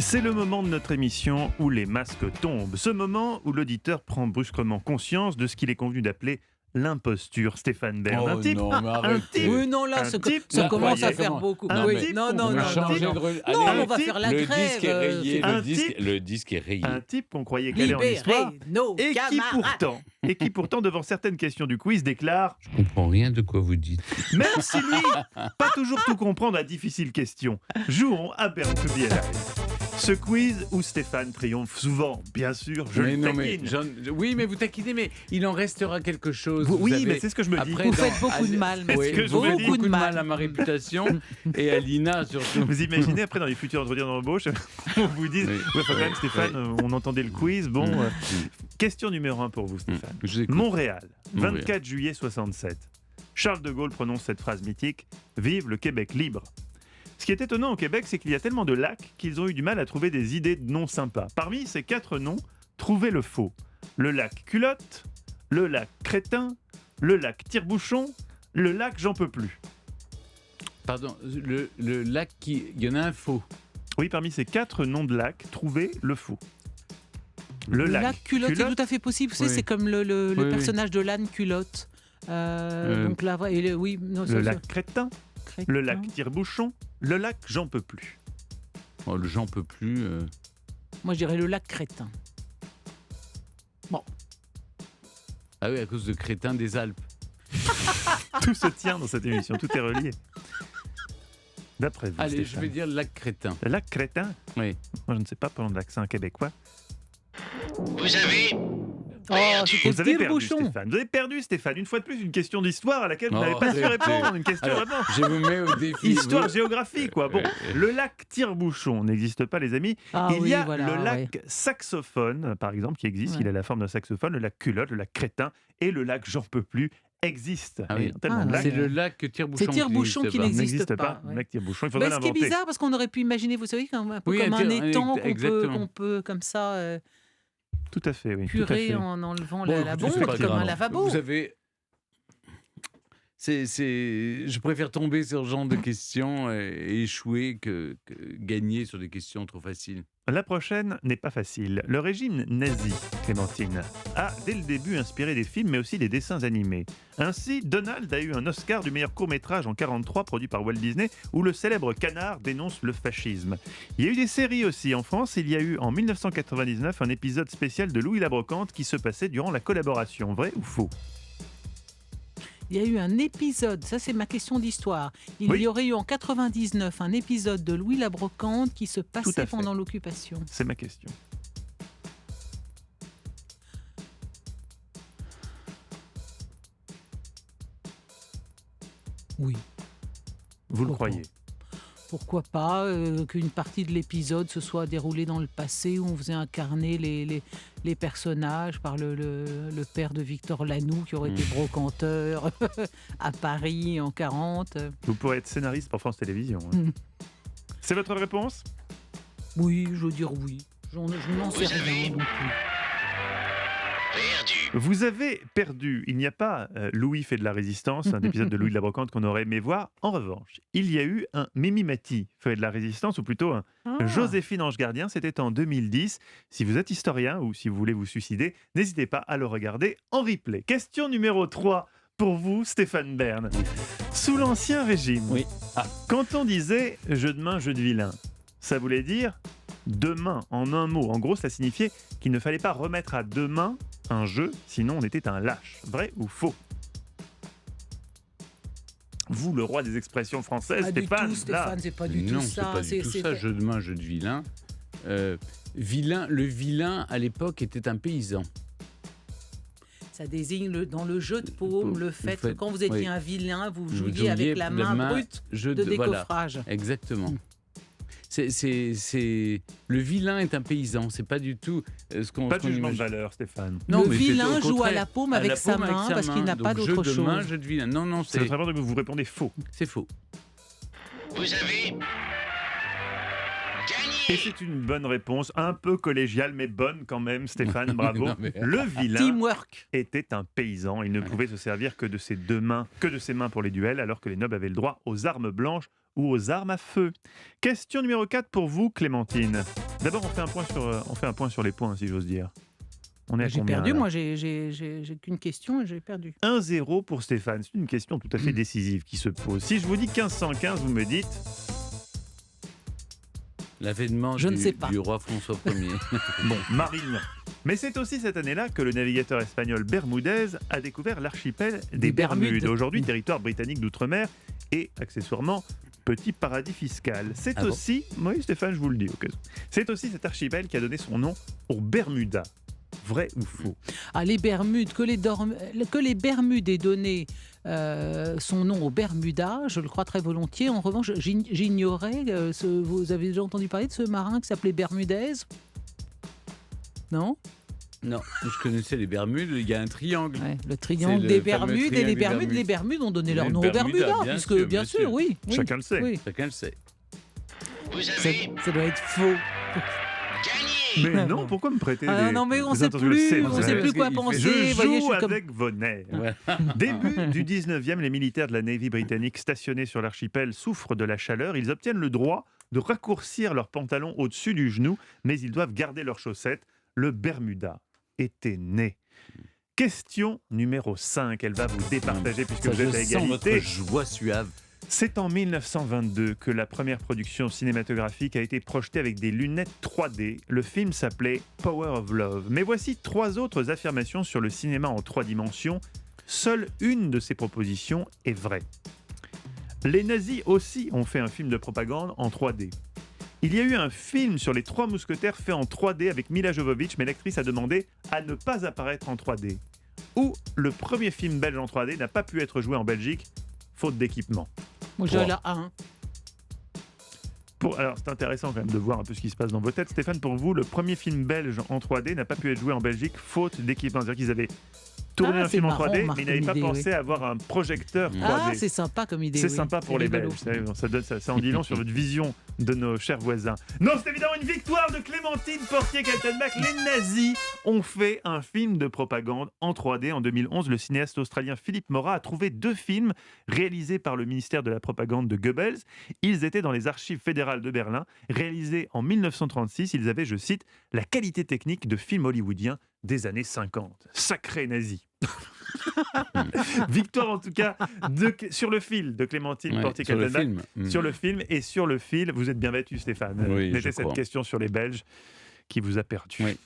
C'est le moment de notre émission où les masques tombent. Ce moment où l'auditeur prend brusquement conscience de ce qu'il est convenu d'appeler l'imposture. Stéphane Bern. Oh non, mais un arrêtez. type, Oui, non, là, un ça type, ça vous commence à croyez faire comment beaucoup. un Oui. type, Non, vous non, me non, changez non. de Non, Non, allez, on va faire la le grève. disque est rayé. un Le disque est rayé. Un type qu'on croyait qu'aller en Libérez histoire nos et qui, camarades. pourtant, devant certaines questions du quiz, déclare Je comprends rien de quoi vous dites. même si lui, pas toujours tout comprendre à difficile question. Jouons à Bern to be alive. Ce quiz où Stéphane triomphe souvent, bien sûr, je Mais le non, mais taquine. oui, mais vous taquinez, mais il en restera quelque chose. Oui, savez. mais c'est ce que je me dis. Après, Vous faites beaucoup de mal, C'est ce Oui, que je vous ai dit. beaucoup de mal à ma réputation et à Lina surtout. Vous imaginez après dans les futurs entretiens d'embauche, on vous dit, Oui. ouais, quand même Stéphane, on entendait le quiz. Bon, question numéro 1 pour vous Stéphane. Je vous écoute. Montréal, Montréal. 24 juillet 67. Charles de Gaulle prononce cette phrase mythique « Vive le Québec libre ». Ce qui est étonnant au Québec, c'est qu'il y a tellement de lacs qu'ils ont eu du mal à trouver des idées de noms sympas. Parmi ces 4 noms, trouvez le faux. Le lac Culotte, le lac Crétin, le lac Tire-Bouchon, le lac J'en peux plus. Pardon, le lac il y en a un faux. Oui, parmi ces 4 noms de lacs, trouvez le faux. Le lac Culotte, c'est tout à fait possible. Vous savez, Oui. c'est comme le Oui, oui. personnage de l'âne Culotte. Donc là, oui, non, le lac Crétin, Crétin. le lac Tire-Bouchon, le lac J'en peux plus. Oh, le j'en peux plus. Moi, je dirais le lac Crétin. Ah oui, à cause de Crétin des Alpes. Tout se tient dans cette émission, tout est relié. D'après vous, Allez, je Stéphane. vais dire lac Crétin. Le lac Crétin. Oui. Moi, je ne sais pas prendre l'accent québécois. Vous avez Oh, c'était Vous avez perdu, Tire-Bouchon. Stéphane. Vous avez perdu, Stéphane. Une fois de plus, une question d'histoire à laquelle vous Oh, n'avez pas su arrêtez. répondre. Une question Alors, vraiment. je vous mets au défi. Histoire Vous- géographique, quoi. Bon, le lac Tire-Bouchon n'existe pas, les amis. Ah Il oui, y a voilà, le lac Saxophone, par exemple, qui existe. Ouais. Il a la forme d'un saxophone. Le lac Culotte, le lac Crétin et le lac J'en peux plus existent. Ah oui. Il y a tellement Ah, de lacs C'est le lac Tire-Bouchon. C'est Tire-Bouchon qui qui n'existe n'existe pas. pas. Le Ouais. lac Tire-Bouchon, il faudrait Ce qui est l'inventer. bizarre, parce qu'on aurait pu imaginer, vous savez, un peu Oui, comme un étang exactement. qu'on peut comme ça Tout à fait, oui. tout à purer fait. en enlevant Bon, la écoutez, c'est bombe, pas comme grave. un lavabo. Vous avez. Je préfère tomber sur ce genre de questions et échouer que gagner sur des questions trop faciles. La prochaine n'est pas facile. Le régime nazi, Clémentine, a dès le début inspiré des films mais aussi des dessins animés. Ainsi, Donald a eu un Oscar du meilleur court-métrage en 1943 produit par Walt Disney où le célèbre canard dénonce le fascisme. Il y a eu des séries aussi en France. Il y a eu en 1999 un épisode spécial de Louis la Brocante qui se passait durant la collaboration. Vrai ou faux? Il y a eu un épisode, ça c'est ma question d'histoire. Il Oui. y aurait eu en 99 un épisode de Louis la Brocante qui se à passait fait. pendant l'occupation. C'est ma question. Oui. Vous le Pourquoi croyez? Pourquoi pas qu'une partie de l'épisode se soit déroulée dans le passé où on faisait incarner les personnages par le père de Victor Lanoux qui aurait été brocanteur à Paris en 40. Vous pourrez être scénariste pour France Télévisions. hein. Mm. C'est votre réponse? Oui, je veux dire oui. Je n'en sais Vous avez- rien non plus. perdu. Vous avez perdu. Il n'y a pas Louis fait de la résistance, un épisode de Louis de la Brocante qu'on aurait aimé voir. En revanche, il y a eu un Mimi Mati fait de la résistance, ou plutôt un Ah. Joséphine Ange Gardien. C'était en 2010. Si vous êtes historien ou si vous voulez vous suicider, n'hésitez pas à le regarder en replay. Question numéro 3 pour vous, Stéphane Bern. Sous l'Ancien Régime, Oui. quand on disait « jeu de main, jeu de vilain », ça voulait dire deux mains en un mot. En gros, ça signifiait qu'il ne fallait pas remettre à deux mains un jeu, sinon on était un lâche. Vrai ou faux? Vous, le roi des expressions françaises, Pas du Stéphane, tout, Stéphane, c'est pas du non, tout c'est ça. pas du tout ça. Jeu de main, jeu de vilain. Le vilain, à l'époque, était un paysan. Ça désigne dans le jeu de paume le fait que quand vous étiez oui. un vilain, vous Vous jouiez avec la main brute jeu de voilà. décoffrage. Exactement. Mm. Le vilain est un paysan, c'est pas du tout ce qu'on pas de jugement de imagine. valeur, Stéphane. Non, le mais c'est vilain au joue à contraire. la paume À avec la sa paume, main parce qu'il n'a pas Donc, d'autre jeu de main, chose. jeu de vilain. Non, non, C'est votre réponse, vous répondez faux. c'est faux. Vous avez Et gagné. c'est une bonne réponse, un peu collégiale, mais bonne quand même, Stéphane, bravo. Non, mais- Le vilain Teamwork. était un paysan. Il ne pouvait se servir que de ses deux mains, que de ses mains pour les duels, alors que les nobles avaient le droit aux armes blanches ou aux armes à feu. Question numéro 4 pour vous, Clémentine. D'abord, on fait un point sur les points, si j'ose dire. On est à J'ai combien, perdu, là moi, j'ai qu'une question et j'ai perdu. 1-0 pour Stéphane. C'est une question tout à fait décisive qui se pose. Si je vous dis 1515, vous me dites L'avènement Je ne sais pas. du roi François Ier. bon, Marine. Mais c'est aussi cette année-là que le navigateur espagnol Bermudez a découvert l'archipel des Bermudes, aujourd'hui territoire britannique d'outre-mer et accessoirement petit paradis fiscal. C'est Ah bon aussi, oui Stéphane, je vous le dis, c'est aussi cet archipel qui a donné son nom aux Bermudas. Vrai ou faux? Ah, les Bermudes, que les Bermudes aient donné son nom aux Bermudas, je le crois très volontiers. En revanche, j'ignorais, vous avez déjà entendu parler de ce marin qui s'appelait Bermudez? Non? Non, je connaissais les Bermudes, il y a un triangle. Ouais, le triangle le des fameux Bermudes, et triangle les des Bermudes, Bermudes. les Bermudes ont donné leur Les nom aux Bermudas, Bermudas, bien puisque sûr, bien bien sûr, sûr. oui. Chacun le sait. Oui. Chacun le sait. Vous Ça, avez ça doit être faux. gagné. Mais non, pourquoi me prêter Ah non, mais on ne sait attention, je le sais, plus, on vrai. sait plus quoi Il fait- penser. Je Voyez, joue je suis comme- avec vos nerfs. Ouais. Début du 19e, les militaires de la Navy britannique stationnés sur l'archipel souffrent de la chaleur. Ils obtiennent le droit de raccourcir leurs pantalons au-dessus du genou, mais ils doivent garder leurs chaussettes. Le Bermuda était né. Question numéro 5. Elle va vous départager puisque Ça, vous êtes à je sens votre égalité. joie suave. C'est en 1922 que la première production cinématographique a été projetée avec des lunettes 3D. Le film s'appelait Power of Love. Mais voici 3 autres affirmations sur le cinéma en 3 dimensions. Seule une de ces propositions est vraie. Les nazis aussi ont fait un film de propagande en 3D. Il y a eu un film sur les 3 mousquetaires fait en 3D avec Mila Jovovich, mais l'actrice a demandé à ne pas apparaître en 3D. Ou le premier film belge en 3D n'a pas pu être joué en Belgique, faute d'équipement. Moi, j'ai la 1. Alors, c'est intéressant quand même de voir un peu ce qui se passe dans vos têtes. Stéphane, pour vous, le premier film belge en 3D n'a pas pu être joué en Belgique, faute d'équipement. C'est-à-dire qu'ils avaient tourné un c'est film en marrant, 3D, Marc, mais ils n'avaient comme pas idée, pensé à avoir un projecteur 3D. Ah, c'est sympa comme idée. C'est oui. sympa pour C'est les rigolo. Belges. Ça en dit long sur votre vision de nos chers voisins. Non, c'est évidemment une victoire de Clémentine Portier-Kaltenbach. Les nazis ont fait un film de propagande en 3D. En 2011, le cinéaste australien Philippe Mora a trouvé 2 films réalisés par le ministère de la propagande de Goebbels. Ils étaient dans les archives fédérales de Berlin. Réalisés en 1936, ils avaient, je cite, la qualité technique de films hollywoodiens des années 50. Sacré nazi. Victoire en tout cas sur le fil de Clémentine Ouais, sur le Portier-Kaltenbach. film. Sur le film et sur le fil, vous êtes bien battu Stéphane. Oui, je Mettez cette crois. question sur les Belges qui vous a perdu. Oui.